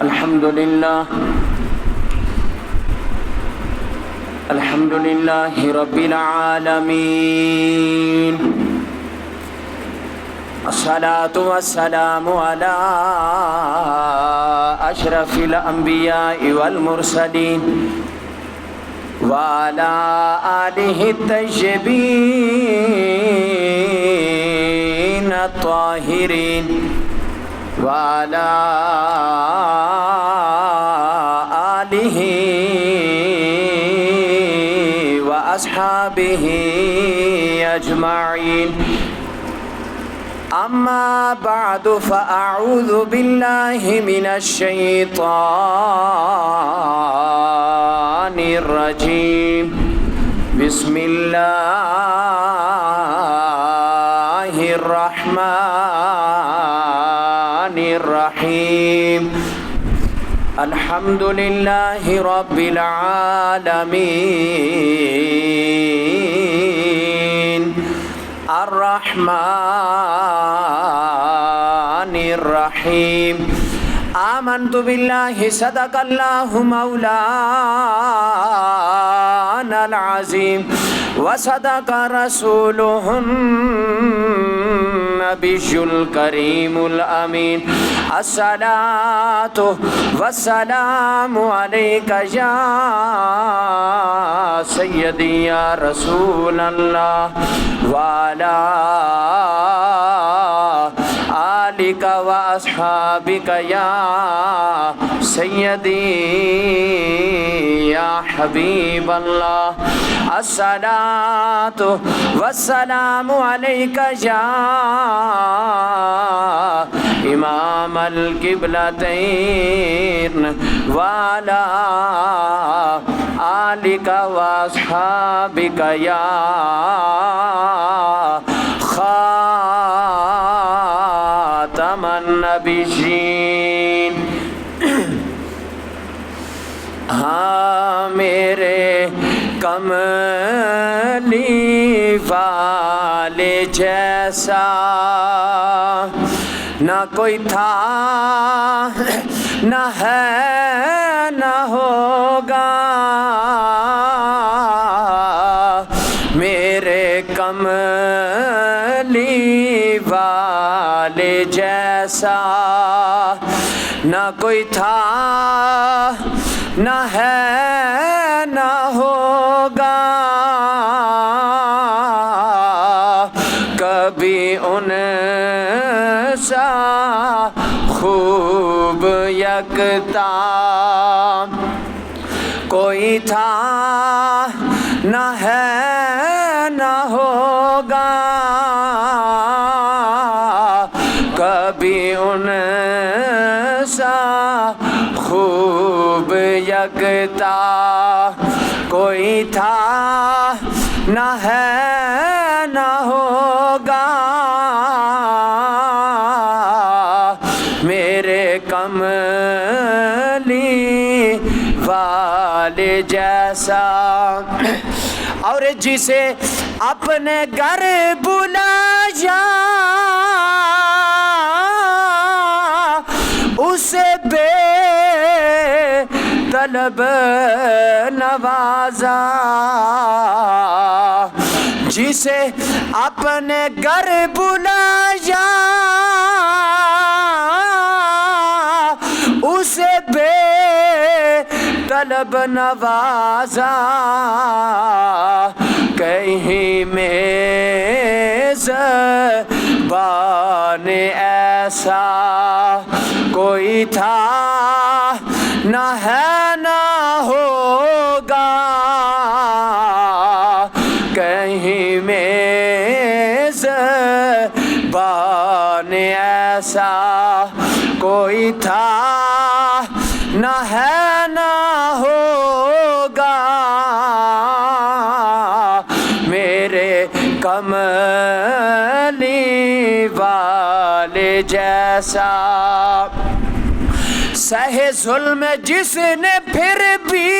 الحمد لله رب العالمين، الصلاة والسلام على أشرف الأنبياء والمرسلين وعلى آله الطيبين الطاهرين وعلى آله وأصحابه أجمعين. أما بعد فأعوذ بالله من الشيطان الرجيم. بسم الله الرحمن الرحيم. الحمد لله رب العالمين، الرحمن الرحيم. آمنت بالله صدق الله مولانا العظيم وصدق رسوله النبي الكريم الأمين. الصلاة والسلام عليك يا سيدي يا رسول الله وعلى آلك وأصحابك يا سيدي يا حبيب الله. الصلاة والسلام عليك يا إمام القبلتين وعلى آلك وأصحابك يا خاتم النبيين. ہاں میرے کملی والے جیسا نہ کوئی تھا، نہ ہے، نہ ہوگا. میرے کملی والے جیسا نہ کوئی تھا، نہ ہے، نہ ہوگا. کبھی ان سا خوب یکتا کوئی تھا، نہ ہے، نہ ہوگا. کبھی ان سا خوب یکتا کوئی تھا، نہ ہے، نہ ہوگا. میرے کملی والے جیسا. اور جسے اپنے گھر بلایا اسے بے طلب نوازا. جسے اپنے گھر بلایا اسے بے طلب نوازا. کہیں میزبان ایسا کوئی تھا، نہ ہے، نہ ہوگا. کہیں میزبان ایسا کوئی تھا، نہ ہے، نہ ہوگا. میرے کملی والے جیسا سہے ظلم جس نے پھر بھی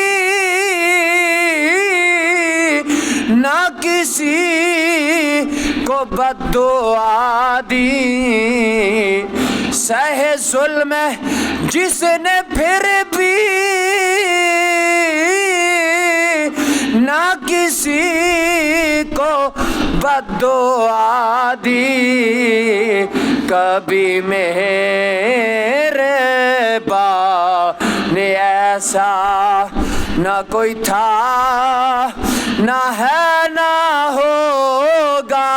نہ کسی کو بد دعا دی. سہے ظلم جس نے پھر بھی نہ کسی کو بد دعا دی، کبھی میرے باپ نے ایسا نہ کوئی تھا، نہ ہے نہ ہوگا،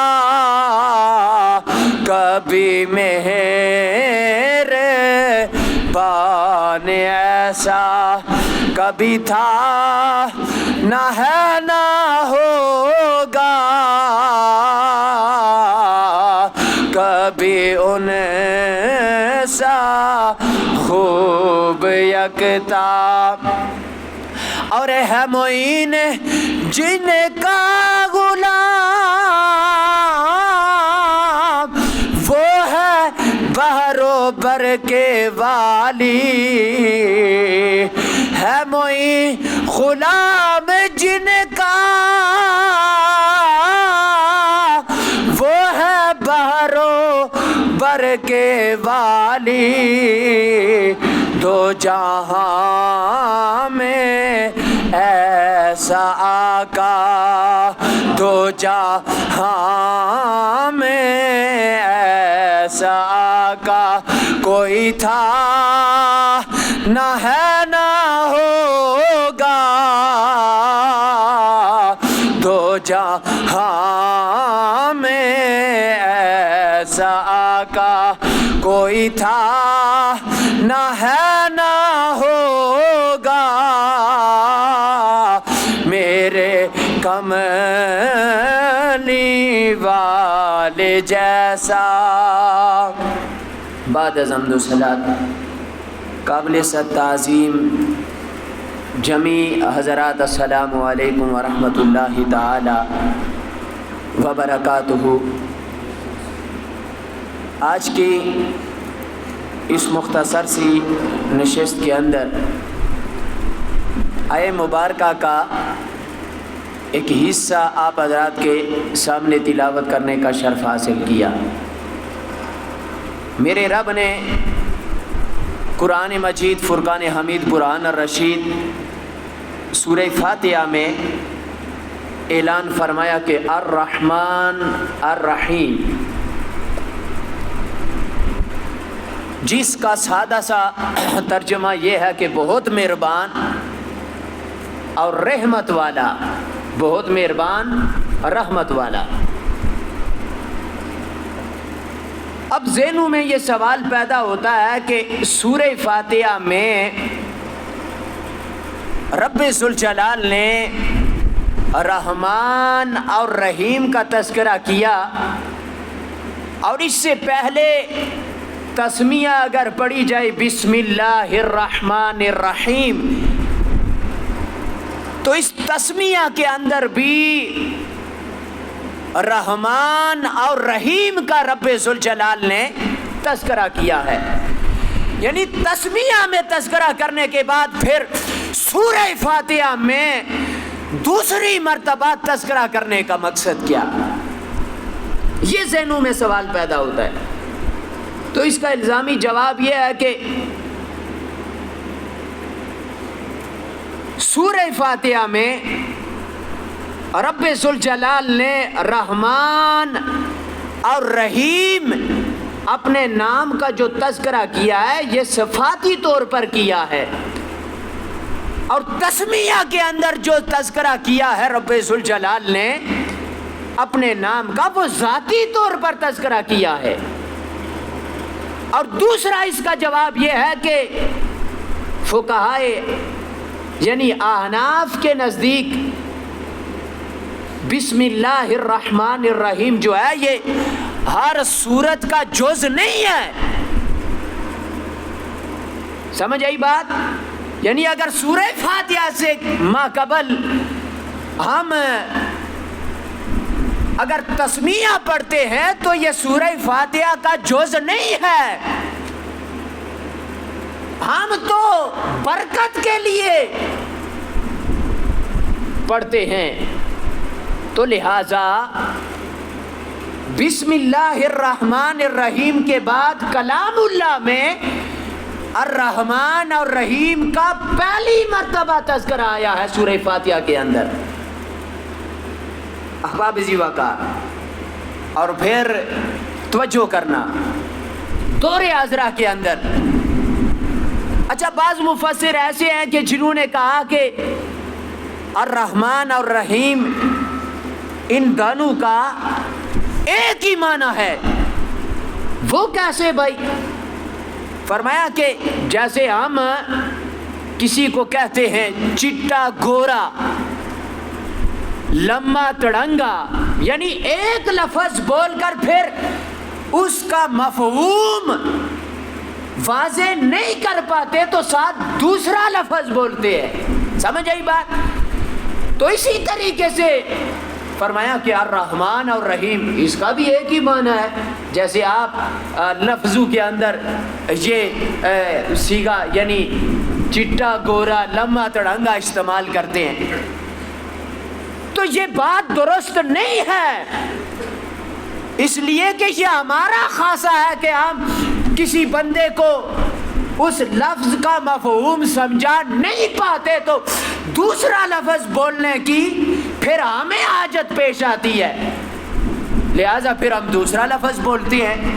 کبھی میرے باپ نے ایسا کبھی تھا، نہ ہے نہ ہوگا، کبھی ان سا خوب یکتا۔ اور ہے معین جن کا غلام، وہ ہے بحر و بر کے والی، ہے معین غلام جن کا، وہ ہے بحر و بر کے والی، دو جہاں میں ایسا آقا، دو جہاں میں ایسا آقا کوئی تھا، نہ ہے نہ ہوگا، دو جہاں میں ایسا آقا کوئی تھا، نہ ہے نہ ہوگا، میرے کملی والے جیسا۔ بعد از حمد و صلات قابل صد تعظیم جمیع حضرات، السلام علیکم ورحمۃ اللہ تعالی وبرکاتہ۔ آج کی اس مختصر سی نشست کے اندر آیہ مبارکہ کا ایک حصہ آپ حضرات کے سامنے تلاوت کرنے کا شرف حاصل کیا۔ میرے رب نے قرآن مجید فرقان حمید قرآن الرشید سورہ فاتحہ میں اعلان فرمایا کہ الرحمن الرحیم، جس کا سادہ سا ترجمہ یہ ہے کہ بہت مہربان اور رحمت والا، بہت مہربان رحمت والا۔ اب ذہنوں میں یہ سوال پیدا ہوتا ہے کہ سورہ فاتحہ میں رب ذوالجلال نے رحمان اور رحیم کا تذکرہ کیا، اور اس سے پہلے تسمیہ اگر پڑھی جائے بسم اللہ الرحمن الرحیم، تو اس تسمیہ کے اندر بھی رحمان اور رحیم کا رب ذوالجلال نے تذکرہ کیا ہے۔ یعنی تسمیہ میں تذکرہ کرنے کے بعد پھر سورہ فاتحہ میں دوسری مرتبہ تذکرہ کرنے کا مقصد کیا؟ یہ ذہنوں میں سوال پیدا ہوتا ہے۔ تو اس کا الزامی جواب یہ ہے کہ سورہ فاتحہ میں رب ذوالجلال نے رحمان اور رحیم اپنے نام کا جو تذکرہ کیا ہے، یہ صفاتی طور پر کیا ہے، اور تسمیہ کے اندر جو تذکرہ کیا ہے رب ذوالجلال نے اپنے نام کا، وہ ذاتی طور پر تذکرہ کیا ہے۔ اور دوسرا اس کا جواب یہ ہے کہ فقہائے یعنی احناف کے نزدیک بسم اللہ الرحمن الرحیم جو ہے یہ ہر سورت کا جز نہیں ہے۔ سمجھ آئی بات؟ یعنی اگر سورہ فاتحہ سے ما قبل ہم اگر تسمیہ پڑھتے ہیں تو یہ سورہ فاتحہ کا جز نہیں ہے، ہم تو برکت کے لیے پڑھتے ہیں۔ تو لہذا بسم اللہ الرحمن الرحیم کے بعد کلام اللہ میں الرحمن اور رحیم کا پہلی مرتبہ تذکرہ آیا ہے سورہ فاتحہ کے اندر. احباب ذی وقار، اور پھر توجہ کرنا دور حاضرہ کے اندر. اچھا، بعض مفسر ایسے ہیں کہ جنہوں نے کہا کہ الرحمن اور رحیم ان دونوں کا ایک ہی معنی ہے. وہ کیسے بھائی؟ فرمایا کہ جیسے ہم کسی کو کہتے ہیں چٹا گورا لمبا تڑنگا، یعنی ایک لفظ بول کر پھر اس کا مفہوم واضح نہیں کر پاتے تو ساتھ دوسرا لفظ بولتے ہیں. سمجھ آئی بات؟ تو اسی طریقے سے فرمایا کہ الرحمن اور رحیم اس کا بھی ایک ہی معنی ہے. جیسے آپ لفظوں کے اندر یہ صیغہ یعنی چٹا گورا لمبا تڑنگا استعمال کرتے ہیں، تو یہ بات درست نہیں ہے، اس لیے کہ یہ ہمارا خاصہ ہے کہ ہم کسی بندے کو اس لفظ کا مفہوم سمجھا نہیں پاتے تو دوسرا لفظ بولنے کی پھر ہمیں حاجت پیش آتی ہے، لہذا پھر ہم دوسرا لفظ بولتے ہیں.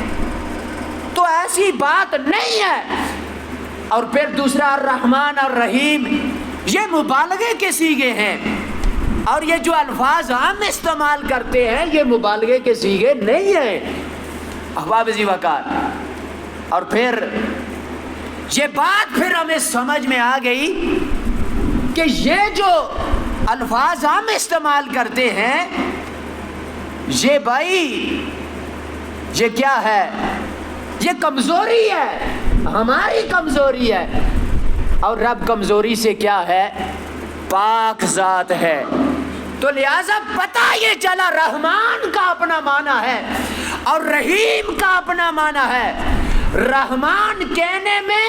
تو ایسی بات نہیں ہے. اور پھر دوسرا الرحمن اور رحیم یہ مبالغے کے صیغے ہیں، اور یہ جو الفاظ ہم استعمال کرتے ہیں یہ مبالغے کے صیغے نہیں ہیں. احباب ذی وقار، اور پھر یہ بات پھر ہمیں سمجھ میں آ گئی کہ یہ جو الفاظ ہم استعمال کرتے ہیں یہ بھائی یہ کیا ہے؟ یہ کمزوری ہے، ہماری کمزوری ہے. اور رب کمزوری سے کیا ہے؟ پاک ذات ہے. تو لہذا پتہ یہ چلا رحمان کا اپنا معنی ہے اور رحیم کا اپنا معنی ہے. رحمان کہنے میں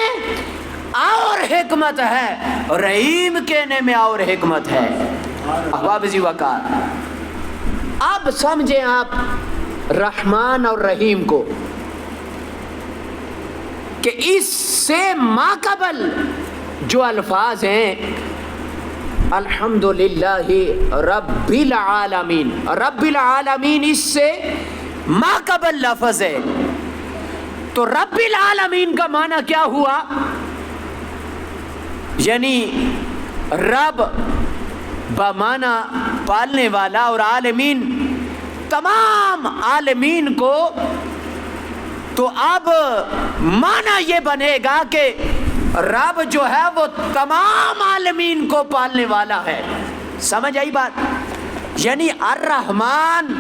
اور حکمت ہے، رحیم کہنے میں اور حکمت ہے. احباب ذی وقار، اب سمجھیں آپ رحمان اور رحیم کو کہ اس سے ماقبل جو الفاظ ہیں الحمدللہ رب العالمین، رب العالمین اس سے ماقبل لفظ ہے. تو رب العالمین کا معنی کیا ہوا؟ یعنی رب بمعنی پالنے والا، اور عالمین تمام عالمین کو. تو اب معنی یہ بنے گا کہ رب جو ہے وہ تمام عالمین کو پالنے والا ہے. سمجھ آئی بات؟ یعنی الرحمن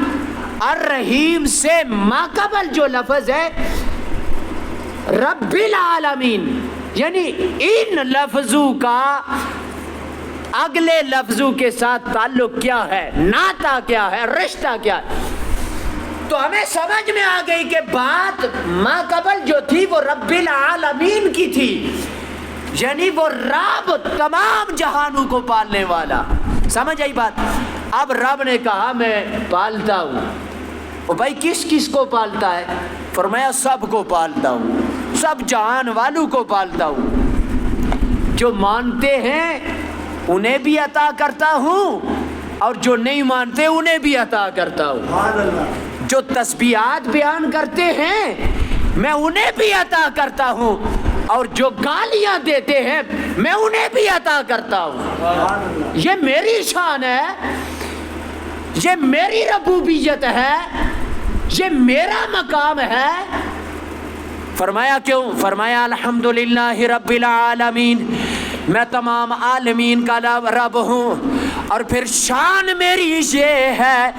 الرحیم سے ماقبل جو لفظ ہے رب العالمین، یعنی ان لفظوں کا اگلے لفظوں کے ساتھ تعلق کیا ہے، ناتا کیا ہے، رشتہ کیا ہے. تو ہمیں سمجھ میں آ گئی کہ بات ماقبل جو تھی وہ رب العالمین کی تھی، یعنی وہ رب تمام جہانوں کو پالنے والا. سمجھ آئی بات؟ اب رب نے کہا میں پالتا ہوں. او بھائی کس کس کو پالتا ہے؟ فرمایا سب کو پالتا ہوں، سب جہان والوں کو پالتا ہوں. جو مانتے ہیں انہیں بھی عطا کرتا ہوں، اور جو نہیں مانتے انہیں بھی عطا کرتا ہوں. جو تسبیحات بیان کرتے ہیں میں انہیں بھی عطا کرتا ہوں، اور جو گالیاں دیتے ہیں میں انہیں بھی عطا کرتا ہوں. یہ میری شان ہے، یہ میری ربوبیت ہے، یہ میرا مقام ہے. فرمایا کیوں؟ فرمایا الحمدللہ رب العالمین، میں تمام عالمین کا رب ہوں. اور پھر شان میری یہ ہے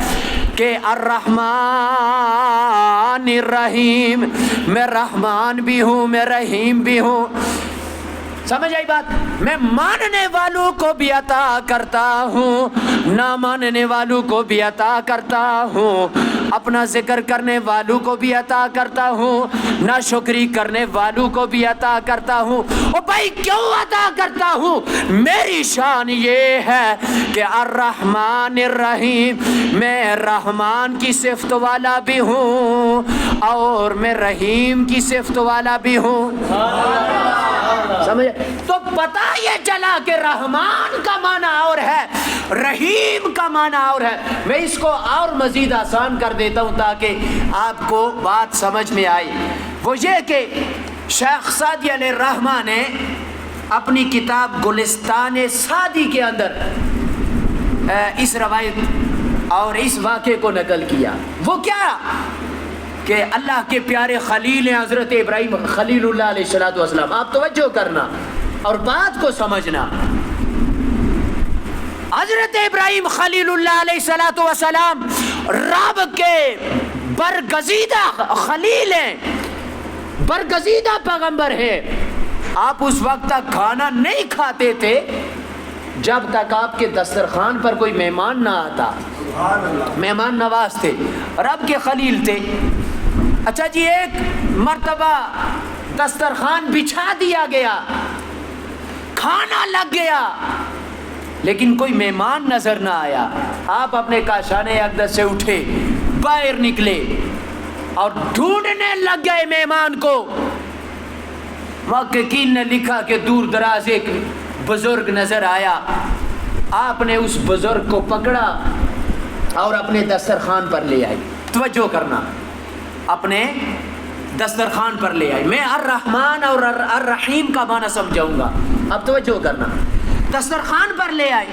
کہ الرحمن الرحیم، میں رحمان بھی ہوں، میں رحیم بھی ہوں. سمجھ آئی بات؟ میں ماننے والوں کو بھی عطا کرتا ہوں، نہ ماننے والوں کو بھی عطا کرتا ہوں. اپنا ذکر کرنے والوں کو بھی عطا کرتا ہوں، ناشکری کرنے والوں کو بھی عطا کرتا ہوں۔ او بھائی کیوں عطا کرتا ہوں؟ میری شان یہ ہے کہ الرحمن الرحیم، میں رحمان کی صفت والا بھی ہوں اور میں رحیم کی صفت والا بھی ہوں۔ سمجھے؟ تو پتہ یہ چلا کہ رحمان کا معنی اور ہے، رحیم کا معنی اور ہے۔ میں اس کو اور مزید آسان کر دیتا ہوں تاکہ آپ کو بات سمجھ میں آئے۔ وہ یہ کہ شیخ سعدی علیہ الرحمہ نے اپنی کتاب گلستان سعدی کے اندر اس روایت اور اس واقعے کو نقل کیا۔ وہ کیا کہ اللہ کے پیارے خلیل ہیں حضرت ابراہیم خلیل اللہ علیہ السلام۔ آپ توجہ کرنا اور بات کو سمجھنا۔ حضرت ابراہیم خلیل اللہ علیہ السلام رب کے برگزیدہ خلیل ہیں، برگزیدہ پیغمبر ہیں۔ آپ اس وقت تک کھانا نہیں کھاتے تھے جب تک آپ کے دسترخوان پر کوئی مہمان نہ آتا۔ مہمان نواز تھے، رب کے خلیل تھے۔ اچھا جی، ایک مرتبہ دسترخوان بچھا دیا گیا، کھانا لگ گیا، لیکن کوئی مہمان نظر نہ آیا۔ آپ اپنے کاشانے اقدس سے اٹھے، باہر نکلے اور ڈھونڈنے لگ گئے مہمان کو۔ محققین نے لکھا کہ دور دراز ایک بزرگ نظر آیا۔ آپ نے اس بزرگ کو پکڑا اور اپنے دسترخوان پر لے آئے۔ توجہ کرنا، اپنے دسترخوان پر لے آئے۔ میں الرحمن اور الرحیم کا معنی سمجھاؤں گا، اب توجہ کرنا۔ دسترخوان پر لے آئے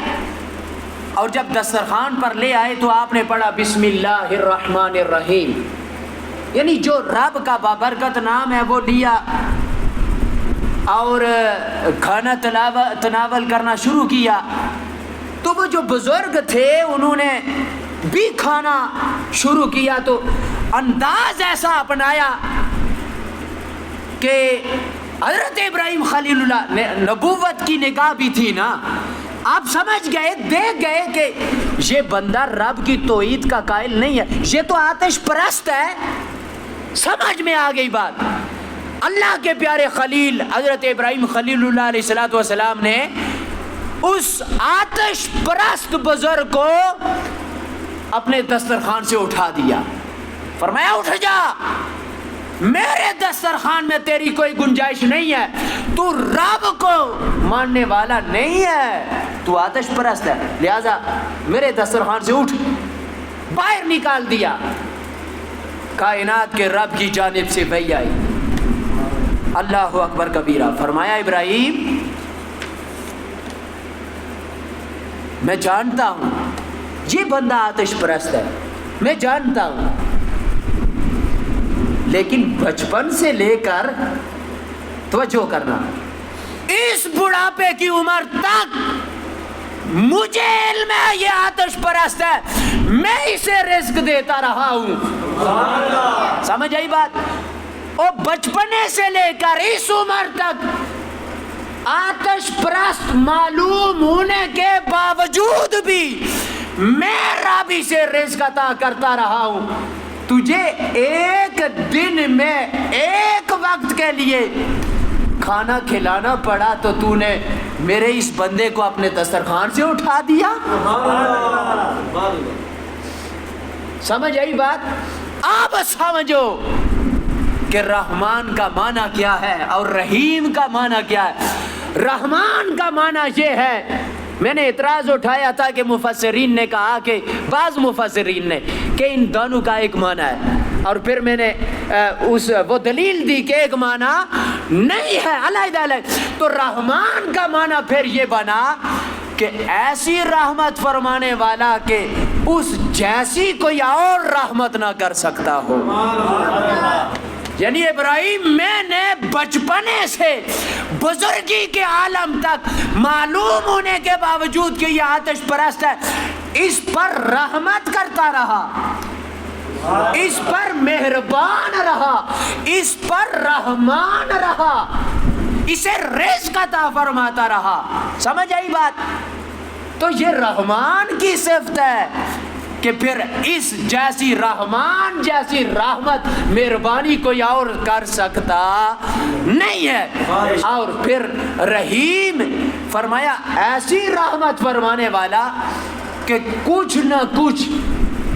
اور جب دسترخوان پر لے آئے تو آپ نے پڑھا بسم اللہ الرحمن الرحیم، یعنی جو رب کا بابرکت نام ہے وہ لیا اور کھانا تناول کرنا شروع کیا۔ تو وہ جو بزرگ تھے انہوں نے بھی کھانا شروع کیا، تو انداز ایسا اپنایا کہ حضرت ابراہیم خلیل اللہ نبوت کی نگاہ بھی تھی نا، آپ سمجھ گئے، دیکھ گئے کہ یہ بندہ رب کی توحید کا قائل نہیں ہے، یہ تو آتش پرست ہے۔ سمجھ میں آ گئی بات۔ اللہ کے پیارے خلیل حضرت ابراہیم خلیل اللہ علیہ السلام نے اس آتش پرست بزرگ کو اپنے دسترخوان سے اٹھا دیا، فرمایا اٹھ جا، میرے دسترخوان میں تیری کوئی گنجائش نہیں ہے، تو رب کو ماننے والا نہیں ہے، تو آتش پرست ہے، لہذا میرے دسترخوان سے اٹھ۔ باہر نکال دیا۔ کائنات کے رب کی جانب سے وحی آئی، اللہ اکبر کبیرہ، فرمایا ابراہیم میں جانتا ہوں یہ بندہ آتش پرست ہے، میں جانتا ہوں، لیکن بچپن سے لے کر توجہ کرنا اس بڑھاپے کی عمر تک مجھے علم ہے یہ آتش پرست ہے، میں اسے رزق دیتا رہا ہوں۔ سمجھ آئی بات؟ اور بچپنے سے لے کر اس عمر تک آتش پرست معلوم ہونے کے باوجود بھی میں رب سے رزق عطا کرتا رہا ہوں۔ تجھے ایک دن میں ایک وقت کے لیے کھانا کھلانا پڑا تو تو نے میرے اس بندے کو اپنے دسترخوان سے اٹھا دیا۔ سمجھ آئی بات؟ اب سمجھو کہ رحمان کا معنی کیا ہے اور رحیم کا معنی کیا ہے۔ رحمان کا معنی یہ ہے، میں نے اعتراض اٹھایا تھا کہ مفسرین نے کہا کہ بعض مفسرین نے کہ ان دونوں کا ایک معنی ہے، اور پھر میں نے وہ دلیل دی کہ ایک معنی نہیں ہے، علیحدہ علیحدہ۔ تو رحمان کا معنی پھر یہ بنا کہ ایسی رحمت فرمانے والا کہ اس جیسی کوئی اور رحمت نہ کر سکتا ہو۔ یعنی ابراہیم میں نے بچپنے سے بزرگی کے عالم تک معلوم ہونے کے باوجود کہ یہ آتش پرست ہے، اس پر رحمت کرتا رہا، اس پر مہربان رہا، اس پر رحمان رہا، اسے رزق عطا فرماتا رہا۔ سمجھ آئی بات؟ تو یہ رحمان کی صفت ہے، کہ پھر اس جیسی رحمان جیسی رحمت مہربانی کوئی اور کر سکتا نہیں ہے. اور پھر رحیم فرمایا ایسی رحمت فرمانے والا کہ کچھ نہ کچھ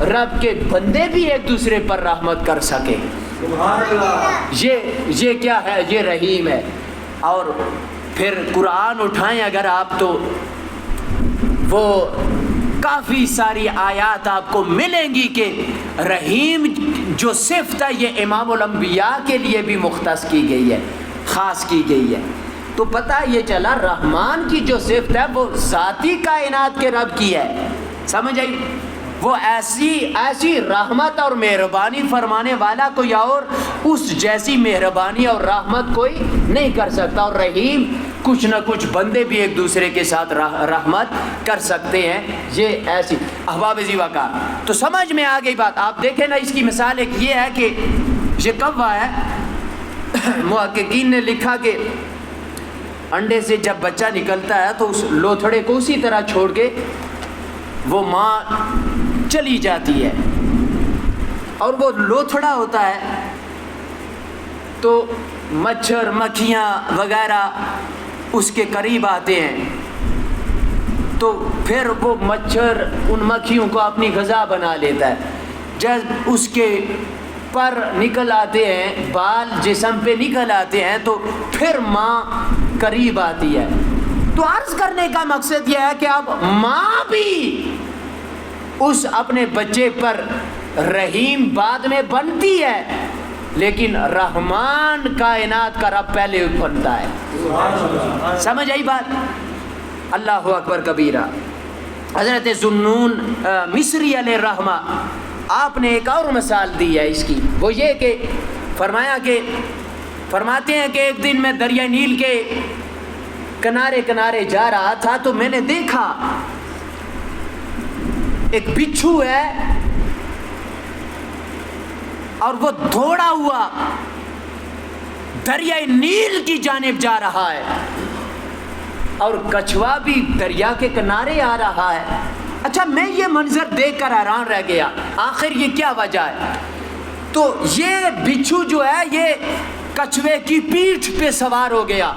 رب کے بندے بھی ایک دوسرے پر رحمت کر سکے. یہ کیا ہے؟ یہ رحیم ہے. اور پھر قرآن اٹھائیں اگر آپ تو وہ کافی ساری آیات آپ کو ملیں گی کہ رحیم جو صفت ہے یہ امام الانبیاء کے لیے بھی مختص کی گئی ہے، خاص کی گئی ہے. تو پتہ یہ چلا رحمان کی جو صفت ہے وہ ذاتی کائنات کے رب کی ہے. سمجھ آئی؟ وہ ایسی رحمت اور مہربانی فرمانے والا کوئی اور اس جیسی مہربانی اور رحمت کوئی نہیں کر سکتا. اور رحیم کچھ نہ کچھ بندے بھی ایک دوسرے کے ساتھ رحمت کر سکتے ہیں. یہ ایسی احباب ذی وقار. تو سمجھ میں آ گئی بات. آپ دیکھیں نا اس کی مثال ایک یہ ہے کہ یہ کب ہوا ہے. محققین نے لکھا کہ انڈے سے جب بچہ نکلتا ہے تو اس لوتھڑے کو اسی طرح چھوڑ کے وہ ماں چلی جاتی ہے اور وہ لوتھڑا ہوتا ہے تو مچھر مکھیاں وغیرہ اس کے قریب آتے ہیں تو پھر وہ مچھر ان مکھیوں کو اپنی غذا بنا لیتا ہے. جب اس کے پر نکل آتے ہیں، بال جسم پہ نکل آتے ہیں تو پھر ماں قریب آتی ہے. تو عرض کرنے کا مقصد یہ ہے کہ اب ماں بھی اس اپنے بچے پر رحیم بعد میں بنتی ہے لیکن رحمان کائنات کا رب پہلے بنتا ہے. سمجھ آئی بات؟ اللہ اکبر کبیرہ. حضرت ذوالنون مصری علیہ الرحمہ آپ نے ایک اور مثال دی ہے اس کی. وہ یہ کہ فرماتے ہیں کہ ایک دن میں دریائے نیل کے کنارے جا رہا تھا تو میں نے دیکھا ایک بچھو ہے اور وہ دوڑا ہوا دریائے نیل کی جانب جا رہا ہے اور کچھوا بھی دریا کے کنارے آ رہا ہے. اچھا میں یہ منظر دیکھ کر حیران رہ گیا آخر یہ کیا وجہ ہے. تو یہ بچھو جو ہے یہ کچھوے کی پیٹھ پہ سوار ہو گیا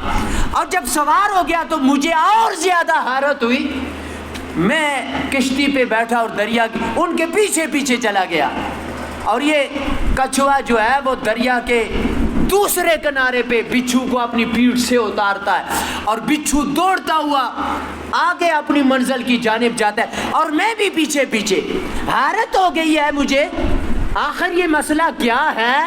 اور جب سوار ہو گیا تو مجھے اور زیادہ حیرت ہوئی. میں کشتی پہ بیٹھا اور دریا ان کے پیچھے چلا گیا اور یہ کچھوا جو ہے وہ دریا کے دوسرے کنارے پہ بچھو کو اپنی پیٹھ سے اتارتا ہے اور بچھو دوڑتا ہوا آگے اپنی منزل کی جانب جاتا ہے اور میں بھی پیچھے. حیرت ہو گئی ہے مجھے آخر یہ مسئلہ کیا ہے.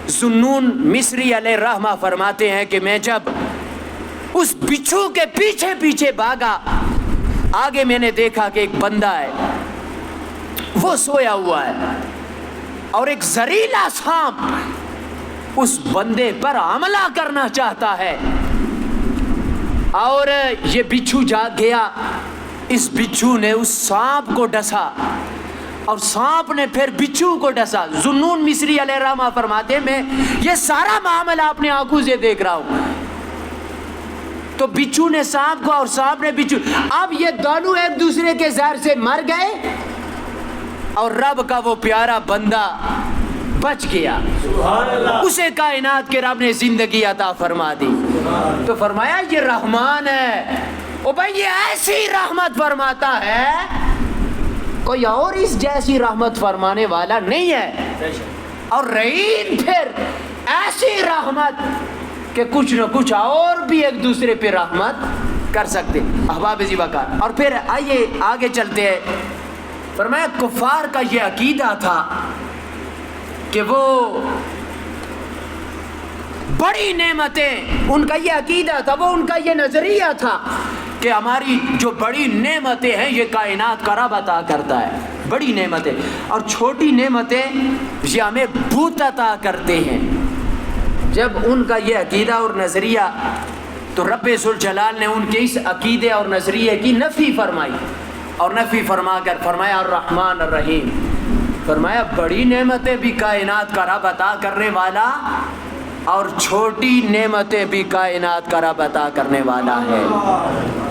ذوالنون مصری علیہ الرحمہ فرماتے ہیں کہ میں جب اس بچھو کے پیچھے بھاگا آگے میں نے دیکھا کہ ایک بندہ ہے وہ سویا ہوا ہے اور ایک زہریلا سانپ اس بندے پر حملہ کرنا چاہتا ہے اور یہ بچھو جاگ گیا. اس بچھو نے اس سانپ کو ڈسا اور سانپ نے پھر بچھو کو ڈسا. ذوالنون مصری علیہ الرحمہ فرماتے ہیں میں یہ سارا معاملہ اپنے آنکھوں سے دیکھ رہا ہوں. تو بچھو نے سانپ کو اور سانپ نے بچھو. اب یہ دونوں ایک دوسرے کے زہر سے مر گئے اور رب کا وہ پیارا بندہ بچ گیا. اسے کائنات کے رب نے زندگی عطا فرما دی. تو فرمایا یہ رحمان ہے. او بھائی یہ ایسی رحمت فرماتا ہے کوئی اور اس جیسی رحمت فرمانے والا نہیں ہے. اور رحیم پھر ایسی رحمت کہ کچھ نہ کچھ اور بھی ایک دوسرے پہ رحمت کر سکتے. احباب ذی وقار. اور پھر آئیے آگے چلتے ہیں. فرمایا کفار کا یہ عقیدہ تھا کہ وہ بڑی نعمتیں، ان کا یہ عقیدہ تھا، وہ ان کا یہ نظریہ تھا کہ ہماری جو بڑی نعمتیں ہیں یہ کائنات کا رب عطا کرتا ہے. بڑی نعمتیں اور چھوٹی نعمتیں یہ ہمیں بت عطا کرتے ہیں. جب ان کا یہ عقیدہ اور نظریہ تو رب ذوالجلال نے ان کے اس عقیدے اور نظریے کی نفی فرمائی اور نفی فرما کر فرمایا الرحمن الرحیم. فرمایا بڑی نعمتیں بھی کائنات کا رب عطا کرنے والا اور چھوٹی نعمتیں بھی کائنات کا رب عطا کرنے والا ہے.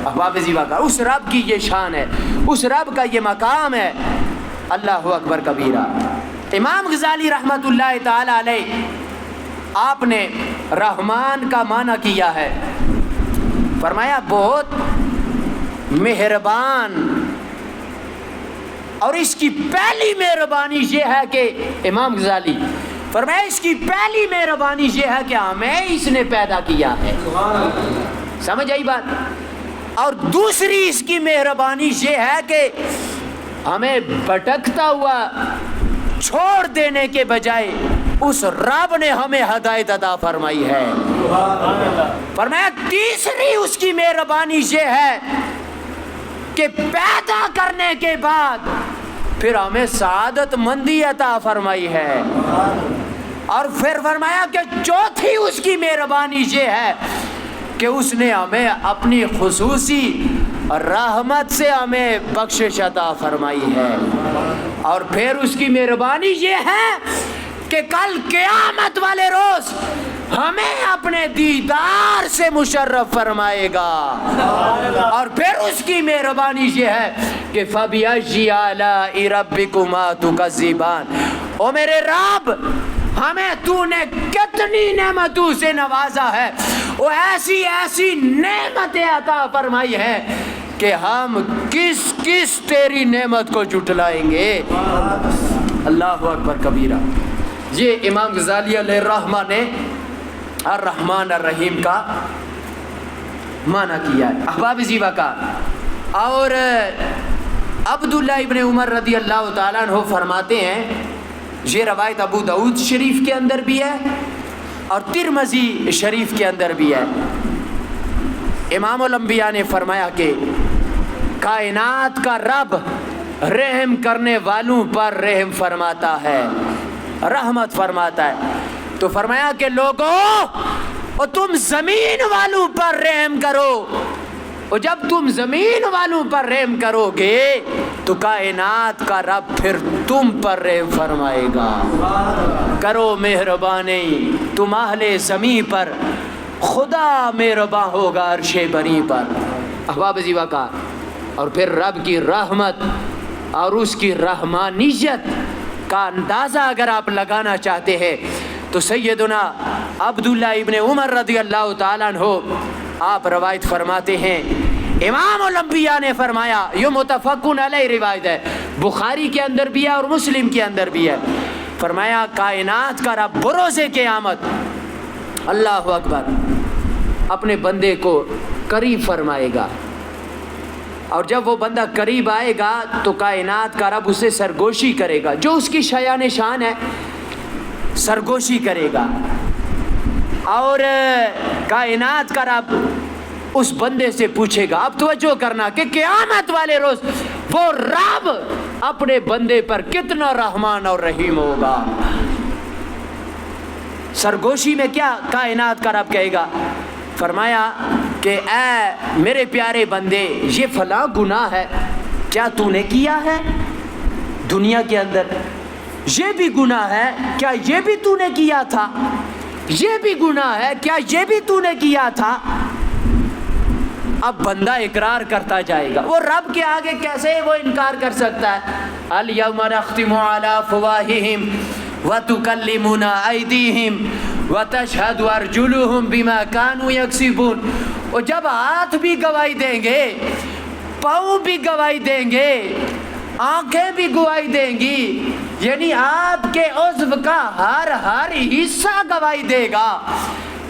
احباب ذی وقار اس رب کی یہ شان ہے. اس رب کا یہ مقام ہے۔ اللہ اکبر کبیرہ۔ امام غزالی رحمۃ اللہ تعالی علیہ آپ نے رحمان کا معنی کیا ہے، فرمایا بہت مہربان، اور اس کی پہلی مہربانی یہ ہے کہ امام غزالی فرمایا اس کی پہلی مہربانی یہ ہے کہ ہمیں اس نے پیدا کیا ہے۔ سمجھ آئی بات؟ اور دوسری اس کی مہربانی یہ ہے کہ ہمیں بھٹکتا ہوا چھوڑ دینے کے بجائے اس رب نے ہمیں ہدایت عطا فرمائی ہے۔ فرمایا تیسری اس کی مہربانی یہ ہے کہ پیدا کرنے کے بعد پھر ہمیں سعادت مندی عطا فرمائی ہے۔ اور پھر فرمایا کہ چوتھی اس کی مہربانی یہ ہے کہ اس نے ہمیں اپنی خصوصی رحمت سے ہمیں بخشش عطا فرمائی ہے۔ اور پھر اس کی مہربانی یہ ہے کہ کل قیامت والے روز ہمیں اپنے دیدار سے مشرف فرمائے گا۔ اور پھر اس کی مہربانی یہ ہے کہ فَبِأَيِّ آلَاءِ رَبِّكُمَا تُكَذِّبَانِ، او میرے رب ہمیں تو نے کتنی نعمتوں سے نوازا ہے، وہ ایسی ایسی نعمتیں عطا فرمائی ہے کہ ہم کس کس تیری نعمت کو جھٹلائیں گے۔ اللہ اکبر کبیرہ۔ یہ امام غزالی علیہ الرحمہ نے الرحمن الرحیم کا معنی کیا ہے، احباب زیبا کا۔ اور عبداللہ ابن عمر رضی اللہ تعالیٰ عنہ فرماتے ہیں، یہ روایت ابو داؤد شریف کے اندر بھی ہے اور ترمذی شریف کے اندر بھی ہے، امام الانبیاء نے فرمایا کہ کائنات کا رب رحم کرنے والوں پر رحم فرماتا ہے، رحمت فرماتا ہے۔ تو فرمایا کہ لوگوں اور تم زمین والوں پر رحم کرو، اور جب تم زمین والوں پر رحم کرو گے تو کائنات کا رب پھر تم پر رحم فرمائے گا۔ کرو مہربانی تم اہل زمین پر، خدا مہربان ہوگا عرش بری پر۔ احباب زیبا کا۔ اور پھر رب کی رحمت اور اس کی رحمانیت کا اندازہ اگر آپ لگانا چاہتے ہیں تو سیدنا عبداللہ ابن عمر رضی اللہ تعالیٰ عنہ آپ روایت فرماتے ہیں، امام الانبیاء نے فرمایا، یہ متفقن علیہ روایت ہے، بخاری کے اندر بھی ہے اور مسلم کے اندر بھی ہے، فرمایا کائنات کا رب بروز قیامت اللہ اکبر اپنے بندے کو قریب فرمائے گا، اور جب وہ بندہ قریب آئے گا تو کائنات کا رب اسے سرگوشی کرے گا، جو اس کی شایان شان ہے سرگوشی کرے گا، اور کائنات کا رب اس بندے سے پوچھے گا۔ اب توجہ کرنا کہ قیامت والے روز وہ رب اپنے بندے پر کتنا رحمان اور رحیم ہوگا۔ سرگوشی میں کیا کائنات کا رب کہے گا؟ فرمایا کہ اے میرے پیارے بندے، یہ فلاں گناہ ہے، کیا تو نے کیا ہے دنیا کے اندر؟ یہ بھی گناہ ہے، کیا یہ بھی تو نے کیا تھا؟ یہ بھی گناہ ہے، کیا یہ بھی تو نے کیا تھا؟ اب بندہ اقرار کرتا جائے گا، وہ رب کے آگے کیسے وہ انکار کر سکتا ہے؟ الیوم نختم علی افواہہم وتکلمنا ایدیہم وتشہد ارجلہم بما کانوا یکسبون۔ اور جب ہاتھ بھی گواہی دیں گے، پاؤں بھی گواہی دیں گے، آنکھیں بھی گواہی دیں گی، یعنی آپ کے عضو کا ہر حصہ گواہی دے گا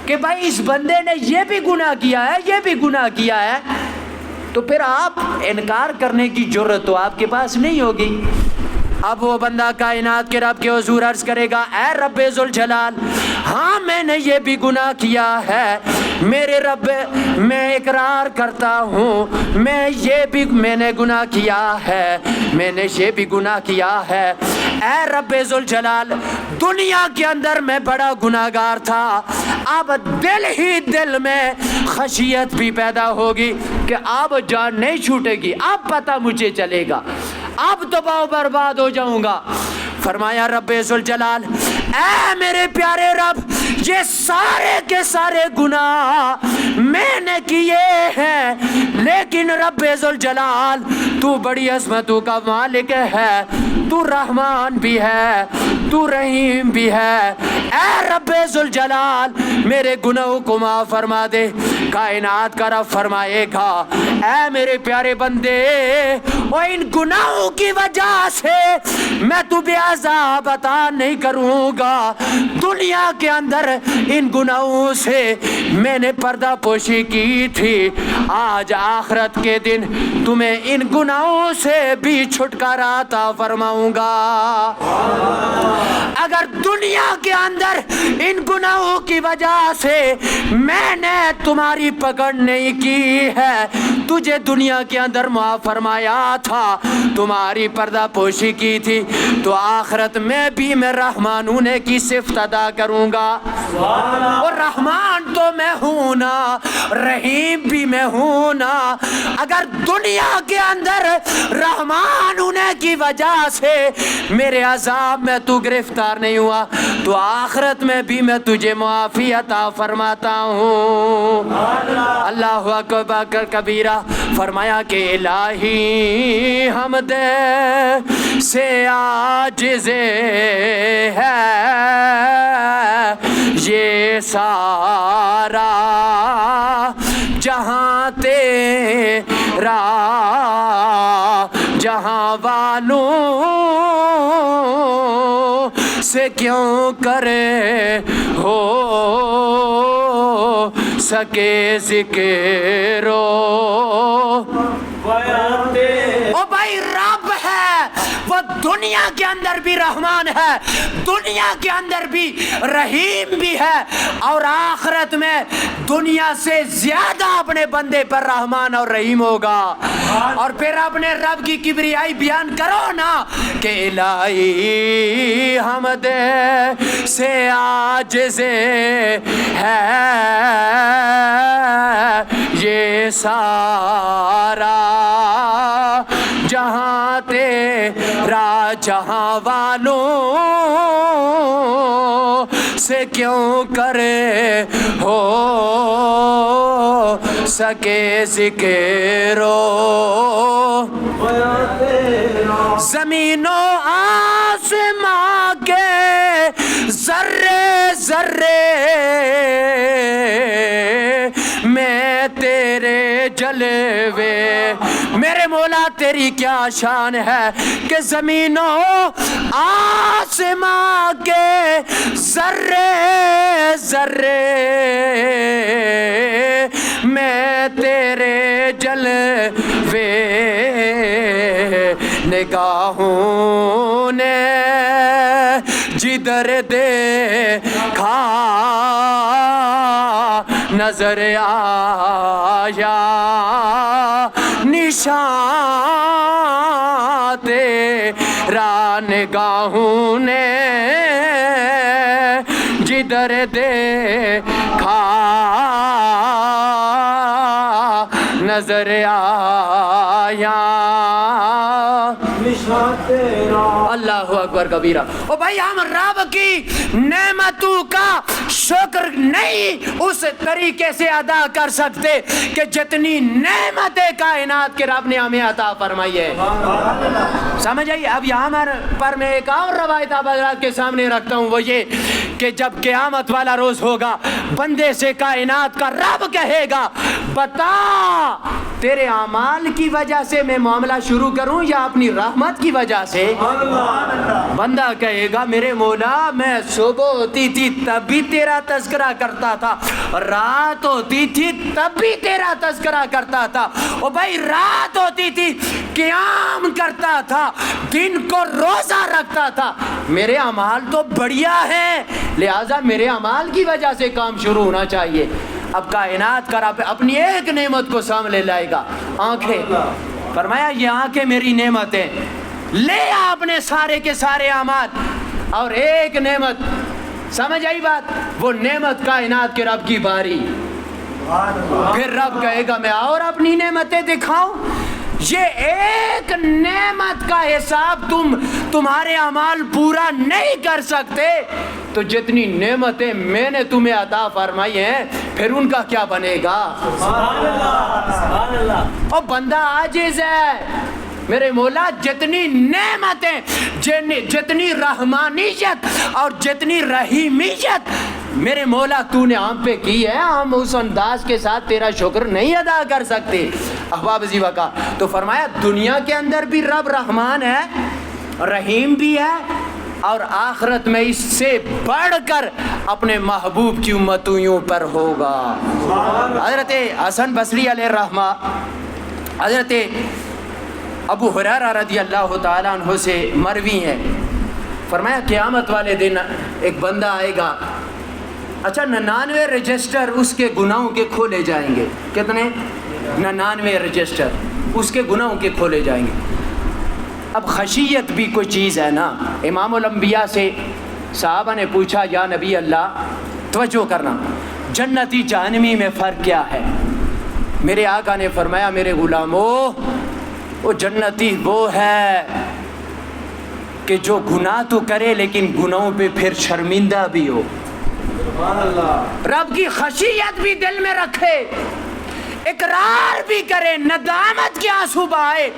کہ بھائی اس بندے نے یہ بھی گناہ کیا ہے، یہ بھی گناہ کیا ہے، تو پھر آپ انکار کرنے کی جرت تو آپ کے پاس نہیں ہوگی۔ اب وہ بندہ کائنات کے رب کے حضور عرض کرے گا، اے رب ذوالجلال، ہاں میں نے یہ بھی گناہ کیا ہے میرے رب، میں اقرار کرتا ہوں میں نے گناہ کیا ہے، میں نے یہ بھی گناہ کیا ہے۔ اے رب ذوالجلال، دنیا کے اندر میں بڑا گناہگار تھا، اب دل ہی دل میں خشیت بھی پیدا ہوگی کہ اب جان نہیں چھوٹے گی، اب پتہ مجھے چلے گا، اب تباہ و برباد ہو جاؤں گا۔ فرمایا رب ذوالجلال اے میرے پیارے رب یہ سارے کے سارے گناہ میں نے کیے ہیں، لیکن رب ذوالجلال تو بڑی عظمتوں کا مالک ہے، تو رحمان بھی ہے، تو رحیم بھی ہے، اے رب ذوالجلال میرے گناہوں کو معاف فرما دے۔ کائنات کا رب فرمائے گا اے میرے پیارے بندے اور ان گناہوں کی وجہ سے میں تجھے عذاب عطا نہیں کروں گا، دنیا کے اندر ان گناہوں سے میں نے پردہ پوشی کی تھی، آج آخرت کے دن تمہیں ان گناہوں سے بھی چھٹکارا عطا فرماؤں گا۔ اگر دنیا کے اندر ان گناہوں کی وجہ سے میں نے تمہاری پکڑ نہیں کی ہے، تجھے دنیا کے اندر معاف فرمایا تھا، تمہاری پردہ پوشی کی تھی، تو آخرت میں بھی میں رحمان ہونے کی صفت ادا کروں گا۔ اور رحمان تو میں ہوں نا، رحیم بھی میں ہوں نا۔ اگر دنیا کے اندر رحمان ہونے کی وجہ سے میرے عذاب میں تو گرفتار نہیں ہوا، تو آخرت میں بھی میں تجھے معافی عطا فرماتا ہوں۔ اللہ اکبر کبیرہ۔ فرمایا کہ الہی حمد سے عاجز ہے یہ سارا جہاں تیرا، جہاں والوں سے کیوں کرے ہو سکے ذکر او بھائی رب ہے وہ دنیا کے اندر بھی رحمان ہے، دنیا کے اندر بھی رحیم بھی ہے، اور آخرت میں دنیا سے زیادہ اپنے بندے پر رحمان اور رحیم ہوگا۔ اور پھر اپنے رب کی کبریائی بیان کرو نا کہ الہی حمد سے عاجز ہے یہ سارا جہاں تیرا، جہاں والوں سے کیوں کرے ہو سکے ذکر زمین و آسمان کے ذرے ذرے میں تیرے جلوے، میرے مولا تیری کیا شان ہے کہ زمین و آسمان کے ذرے ذرے میں تیرے جلوے، نگاہوں نے جدھر دیکھا نظر آیا نشان تیرا، نگاہوں نے جدھر دیکھا نظر آیا اللہ اکبر کبیرہ۔ او بھائی ہم رب کی نعمتوں کا شکر نہیں اس طریقے سے ادا کر سکتے کہ جتنی نعمتیں کائنات کے رب نے ہمیں عطا فرمائی ہے۔ سمجھ آئی؟ اب یہاں پر میں ایک اور روایت آپ حضرات کے سامنے رکھتا ہوں، وہ یہ کہ جب قیامت والا روز ہوگا بندے سے کائنات کا رب کہے گا بتا تیرے اعمال کی وجہ سے میں معاملہ شروع کروں یا اپنی رحمت کی وجہ سے؟ بندہ کہے گا میرے مولا میں صبح ہوتی تھی تب بھی تیرا تذکرہ کرتا تھا، رات ہوتی تھی تب بھی تیرا تذکرہ کرتا تھا، او بھائی رات ہوتی تھی قیام کرتا تھا، دن کو روزہ رکھتا تھا، میرے اعمال تو بڑھیا ہیں، لہٰذا میرے اعمال کی وجہ سے کام شروع ہونا چاہیے۔ اب کائنات کا رب اپنی ایک نعمت کو سامنے لائے گا، آنکھیں، فرمایا یہ آنکھیں میری نعمتیں، لے آپ نے سارے کے سارے اعمال اور ایک نعمت، سمجھ آئی بات؟ وہ نعمت کائنات کے رب کی باری، پھر رب کہے گا میں اور اپنی نعمتیں دکھاؤں، یہ ایک نعمت کا حساب تمہارے اعمال پورا نہیں کر سکتے تو جتنی نعمتیں میں نے تمہیں عطا فرمائی ہیں پھر ان کا کیا بنے گا؟ سبحان اللہ سبحان اللہ۔ اور بندہ عاجز ہے، میرے مولا جتنی نعمتیں، جتنی رحمانیت اور جتنی رحیمیت میرے مولا تو نے ہم پہ کی ہے، ہم اس انداز کے ساتھ تیرا شکر نہیں ادا کر سکتے۔ احباب عزیزہ کا تو فرمایا دنیا کے اندر بھی رب رحمان ہے، رحیم بھی ہے، اور آخرت میں اس سے بڑھ کر اپنے محبوب کی امتیوں پر ہوگا۔ حضرت حسن بصری علیہ الرحمہ، حضرت ابو ہریرہ رضی اللہ تعالیٰ عنہ سے مروی ہے، فرمایا قیامت والے دن ایک بندہ آئے گا، اچھا 99 رجسٹر اس کے گناہوں کے کھولے جائیں گے۔ کتنے؟ 99 رجسٹر اس کے گناہوں کے کھولے جائیں گے۔ اب خشیت بھی کوئی چیز ہے نا۔ امام الانبیاء سے صحابہ نے پوچھا یا نبی اللہ، توجہ کرنا، جنتی جہنمی میں فرق کیا ہے؟ میرے آقا نے فرمایا میرے غلاموں، وہ جنتی وہ ہے کہ جو گناہ تو کرے لیکن گناہوں پہ پھر شرمندہ بھی ہو، رب کی خشیت بھی دل میں رکھے، اقرار بھی کرے، ندامت کے آنسو بہائے۔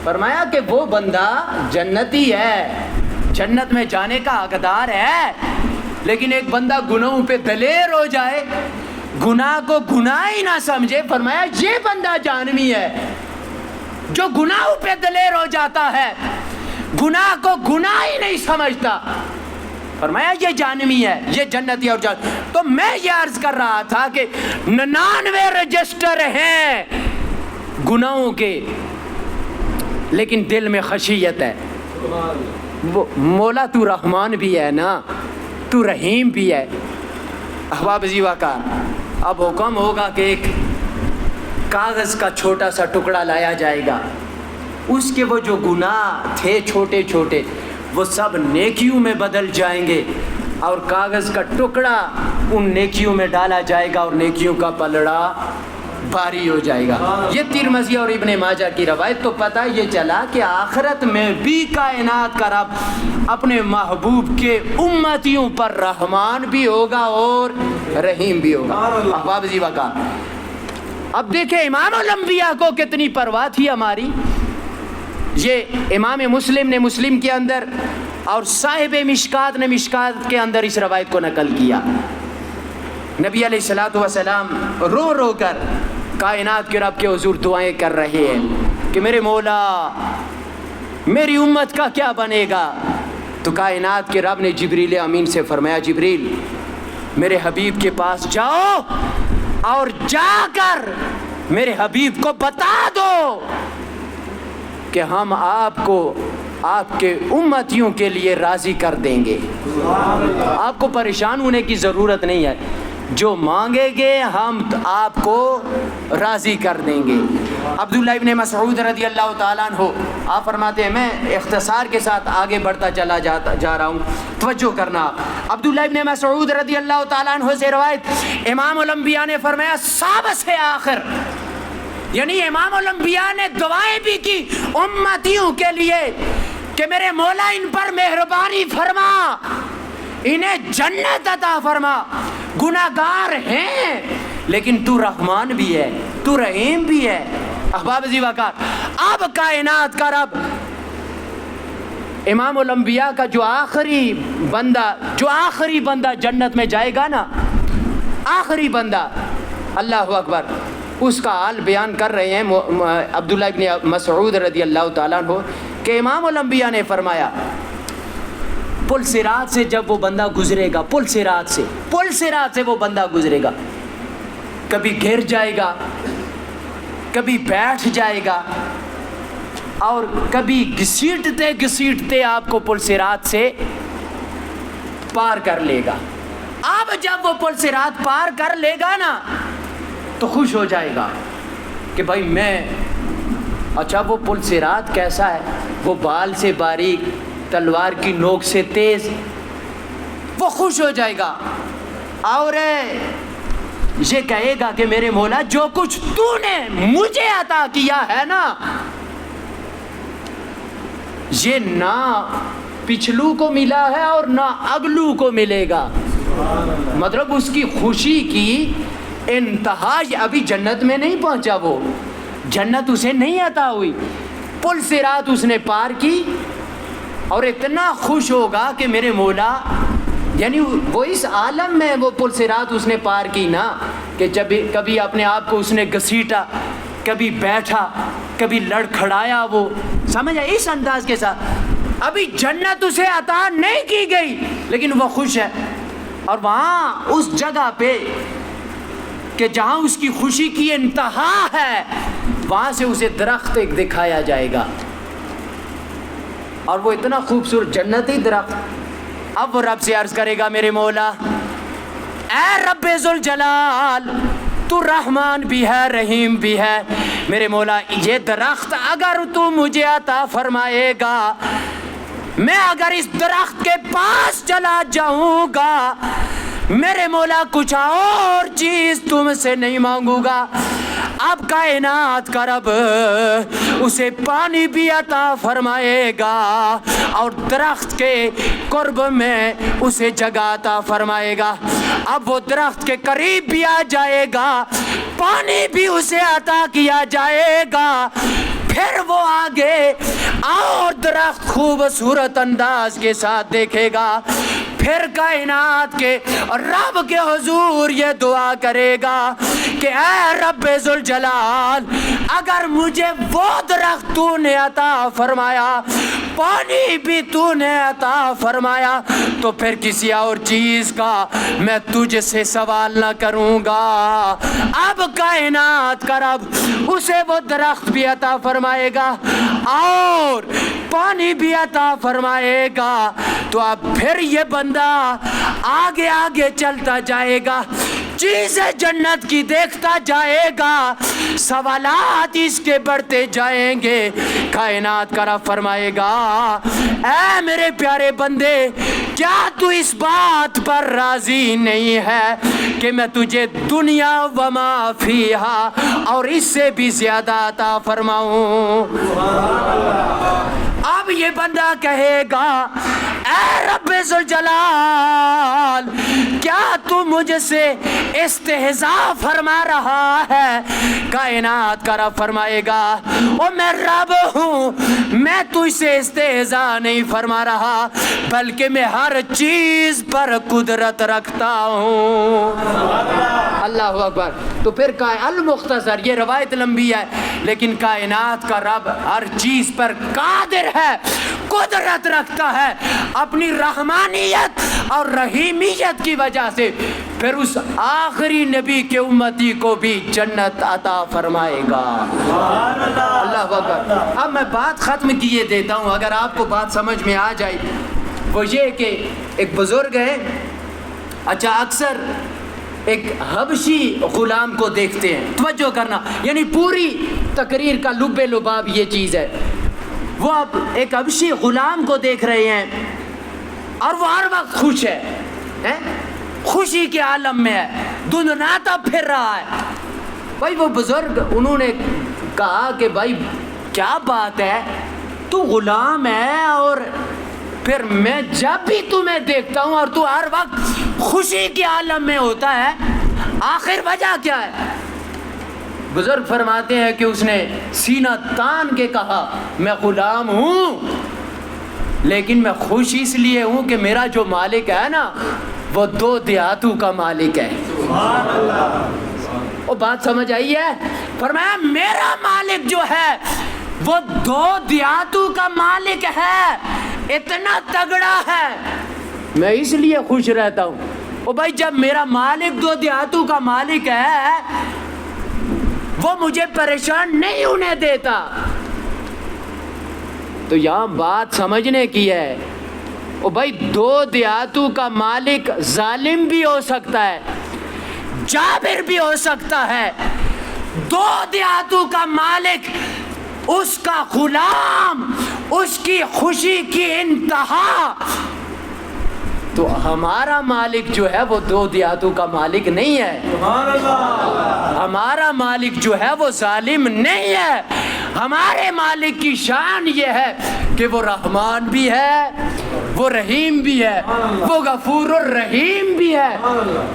فرمایا کہ وہ بندہ جنتی ہے، جنت میں جانے کا حقدار ہے، لیکن ایک بندہ گناہوں پہ دلیر ہو جائے، گناہ کو گناہ ہی نہ سمجھے، فرمایا یہ بندہ جہنمی ہے۔ جو گناہوں پہ دلیر ہو جاتا ہے، گناہ کو گناہ ہی نہیں سمجھتا، فرمایا یہ جہنمی ہے، یہ جنتی اور جہنمی۔ تو میں یہ عرض کر رہا تھا کہ 99 رجسٹر ہیں گناہوں کے، لیکن دل میں خشیت ہے۔ وہ مولا تو رحمان بھی ہے نا، تو رحیم بھی ہے۔ احباب عزیزہ کا اب حکم ہوگا کہ ایک کاغذ کا چھوٹا سا ٹکڑا لایا جائے گا، اس کے وہ جو گناہ تھے چھوٹے چھوٹے وہ سب نیکیوں میں بدل جائیں گے، اور کاغذ کا ٹکڑا ان نیکیوں میں ڈالا جائے گا اور نیکیوں کا پلڑا بھاری ہو جائے گا۔ یہ ترمذی اور ابن ماجہ کی روایت۔ تو پتہ یہ چلا کہ آخرت میں بھی کائنات کا رب اپنے محبوب کے امتیوں پر رحمان بھی ہوگا اور رحیم بھی ہوگا۔ احباب عزیزہ کا اب دیکھیں امام الانبیاء کو کتنی پرواہ تھی ہماری۔ یہ امام مسلم نے مسلم کے اندر اور صاحب مشکات نے مشکات کے اندر اس روایت کو نقل کیا۔ نبی علیہ الصلوۃ والسلام رو رو کر کائنات کے رب کے حضور دعائیں کر رہے ہیں کہ میرے مولا میری امت کا کیا بنے گا؟ تو کائنات کے رب نے جبریل امین سے فرمایا جبریل میرے حبیب کے پاس جاؤ اور جا کر میرے حبیب کو بتا دو کہ ہم آپ کو آپ کے امتیوں کے لیے راضی کر دیں گے۔ آپ کو پریشان ہونے کی ضرورت نہیں ہے، جو مانگیں گے ہم آپ کو راضی کر دیں گے۔ عبداللہ ابن مسعود رضی اللہ تعالیٰ عنہ آپ فرماتے ہیں، میں اختصار کے ساتھ آگے بڑھتا چلا جا رہا ہوں، توجہ کرنا۔ عبداللہ ابن مسعود رضی اللہ تعالیٰ عنہ سے روایت، امام الانبیاء نے فرمایا سب سے آخر، یعنی امام الانبیاء نے دعائیں بھی کی امتیوں کے لیے کہ میرے مولا ان پر مہربانی فرما، انہیں جنت عطا فرما، گناہگار ہیں لیکن تو رحمان بھی ہے، تو رحیم بھی ہے۔ احباب عزیزہ کا اب کائنات کا رب امام الانبیاء کا جو آخری بندہ جنت میں جائے گا نا، آخری بندہ، اللہ اکبر، اس کا حال بیان کر رہے ہیں عبداللہ ابن مسعود رضی اللہ تعالیٰ عنہ کہ امام الانبیاء نے فرمایا پل صراط سے جب وہ بندہ گزرے گا، پل صراط سے وہ بندہ گزرے گا، کبھی گر جائے گا، کبھی بیٹھ جائے گا، اور کبھی گھسیٹتے آپ کو پل صراط سے پار کر لے گا۔ اب جب وہ پل صراط پار کر لے گا نا تو خوش ہو جائے گا کہ بھائی میں، اچھا وہ پل صراط کیسا ہے؟ وہ بال سے باریک، تلوار کی نوک سے تیز، وہ خوش ہو جائے گا۔ اور یہ کہے گا کہ میرے مولا جو کچھ تو نے مجھے عطا کیا ہے نا، یہ نہ پچھلو کو ملا ہے اور نہ اگلو کو ملے گا. مطلب اس کی خوشی کی انتہا ابھی جنت میں نہیں پہنچا، وہ جنت اسے نہیں عطا ہوئی. پل صراط اس نے پار کی اور اتنا خوش ہوگا کہ میرے مولا، یعنی وہ اس عالم میں وہ پل صراط اس نے پار کی نا، کہ جب کبھی اپنے آپ کو اس نے گھسیٹا، کبھی بیٹھا، کبھی لڑکھڑایا، وہ سمجھا اس انداز کے ساتھ. ابھی جنت اسے عطا نہیں کی گئی لیکن وہ خوش ہے. اور وہاں اس جگہ پہ کہ جہاں اس کی خوشی کی انتہا ہے، وہاں سے اسے درخت ایک دکھایا جائے گا، اور وہ اتنا خوبصورت جنتی درخت. اب وہ رب سے عرض کرے گا میرے مولا اے رب ذوالجلال، تو رحمان بھی ہے رحیم بھی ہے. میرے مولا یہ درخت اگر تو مجھے عطا فرمائے گا، میں اگر اس درخت کے پاس چلا جاؤں گا، میرے مولا کچھ اور چیز تم سے نہیں مانگوں گا. اب کائنات کا رب اسے پانی بھی عطا فرمائے گا اور درخت کے قرب میں اسے جگہ عطا فرمائے گا. اب وہ درخت کے قریب بھی آ جائے گا، پانی بھی اسے عطا کیا جائے گا. پھر وہ آگے اور درخت خوبصورت انداز کے ساتھ دیکھے گا. پھر کائنات کے رب کے حضور یہ دعا کرے گا کہ اے رب ذوالجلال، اگر مجھے وہ درخت تو نے عطا فرمایا، پانی بھی تو نے عطا فرمایا، تو پھر کسی اور چیز کا میں تجھ سے سوال نہ کروں گا. اب کائنات کا رب اسے وہ درخت بھی عطا فرمائے گا اور پانی بھی عطا فرمائے گا. تو اب پھر یہ بندہ آگے آگے چلتا جائے گا، چیزیں جنت کی دیکھتا جائے گا، سوالات اس کے بڑھتے جائیں گے. کائنات کا رب فرمائے گا اے میرے پیارے بندے، کیا تو اس بات پر راضی نہیں ہے کہ میں تجھے دنیا وما فیہا اور اس سے بھی زیادہ عطا فرماؤں؟ اب یہ بندہ کہے گا اے رب ذوالجلال، کیا تو مجھ سے استہزاء فرما رہا ہے؟ کائنات کا رب فرمائے گا او میں رب ہوں، میں تجھ سے استہزاء نہیں فرما رہا، بلکہ میں ہر چیز پر قدرت رکھتا ہوں. اللہ اکبر. تو پھر المختصر، یہ روایت لمبی ہے لیکن کائنات کا رب ہر چیز پر قادر ہے، قدرت رکھتا ہے اپنی رحمانیت اور رحیمیت کی وجہ سے. پھر اس آخری نبی کے امتی کو بھی جنت عطا فرمائے گا. اللہ اکبر. اب میں بات ختم کیے دیتا ہوں، اگر آپ کو بات سمجھ میں آ جائے. وہ یہ کہ ایک بزرگ ہے، اچھا اکثر ایک حبشی غلام کو دیکھتے ہیں، توجہ کرنا، یعنی پوری تقریر کا لب لباب یہ چیز ہے. وہ اب ایک حبشی غلام کو دیکھ رہے ہیں اور وہ ہر وقت خوش ہے، خوشی کے عالم میں ہے، دندناتا پھر رہا ہے. بھائی وہ بزرگ انہوں نے کہا کہ بھائی کیا بات ہے، تو غلام ہے اور پھر میں جب بھی تمہیں دیکھتا ہوں اور تو ہر وقت خوشی کے عالم میں ہوتا ہے، آخر وجہ کیا ہے؟ بزرگ فرماتے ہیں کہ اس نے سینہ تان کے کہا میں غلام ہوں لیکن میں خوش اس لیے ہوں کہ میرا جو مالک ہے نا وہ 2 دیہاتوں کا مالک ہے. وہ بات سمجھ آئی ہے؟ فرمایا میرا مالک جو ہے وہ 2 دیہاتوں کا مالک ہے، اتنا تگڑا ہے، میں اس لیے خوش رہتا ہوں. او بھائی جب میرا مالک 2 دیہاتوں کا مالک ہے وہ مجھے پریشان نہیں ہونے دیتا. تو یہاں بات سمجھنے کی ہے. او بھائی 2 دیہاتوں کا مالک ظالم بھی ہو سکتا ہے، جابر بھی ہو سکتا ہے. 2 دیہاتوں کا مالک اس کا غلام، اس کی خوشی کی انتہا. تو ہمارا مالک جو ہے وہ دو دیہاتوں کا مالک نہیں ہے. ہمارا مالک جو ہے وہ ظالم نہیں ہے. ہمارے مالک کی شان یہ ہے کہ وہ رحمان بھی ہے, وہ رحیم بھی ہے, وہ غفور الرحیم بھی ہے.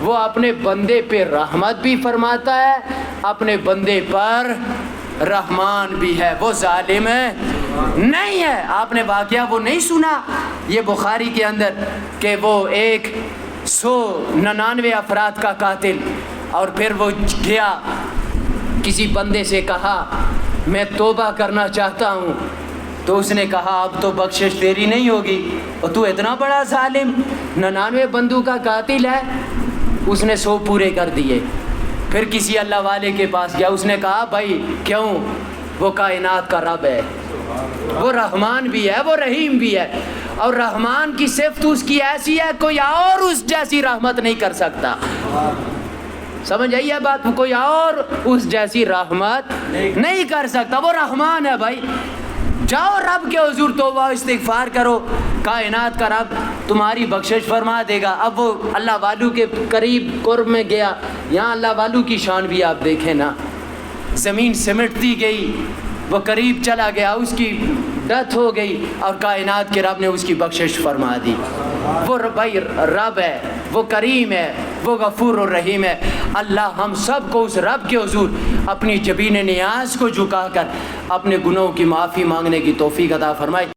وہ اپنے بندے پہ رحمت بھی فرماتا ہے, اپنے بندے پر رحمان بھی ہے. وہ ظالم نہیں ہے. آپ نے واقعہ وہ نہیں سنا یہ بخاری کے اندر کہ وہ 199 افراد کا قاتل, اور پھر وہ گیا کسی بندے سے کہا میں توبہ کرنا چاہتا ہوں, تو اس نے کہا اب تو بخشش تیری نہیں ہوگی, اور تو اتنا بڑا ظالم 99 بندوں کا قاتل ہے. اس نے 100 پورے کر دیے. پھر کسی اللہ والے کے پاس گیا, اس نے کہا بھائی کیوں, وہ کائنات کا رب ہے, وہ رحمان بھی ہے, وہ رحیم بھی ہے, اور رحمان کی صفت اس کی ایسی ہے کوئی اور اس جیسی رحمت نہیں کر سکتا. سمجھ آئی ہے بات؟ کوئی اور اس جیسی رحمت نہیں کر سکتا. وہ رحمان ہے بھائی. جاؤ رب کے حضور توبہ استغفار کرو, کائنات کا رب تمہاری بخشش فرما دے گا. اب وہ اللہ والو کے قریب قرب میں گیا. یہاں اللہ والو کی شان بھی آپ دیکھیں نا, زمین سمٹتی گئی, وہ قریب چلا گیا, اس کی ڈیتھ ہو گئی, اور کائنات کے رب نے اس کی بخشش فرما دی. وہ بھائی رب ہے, وہ کریم ہے, وہ غفور الرحیم ہے. اللہ ہم سب کو اس رب کے حضور اپنی جبین نیاز کو جھکا کر اپنے گناہوں کی معافی مانگنے کی توفیق عطا فرمائے.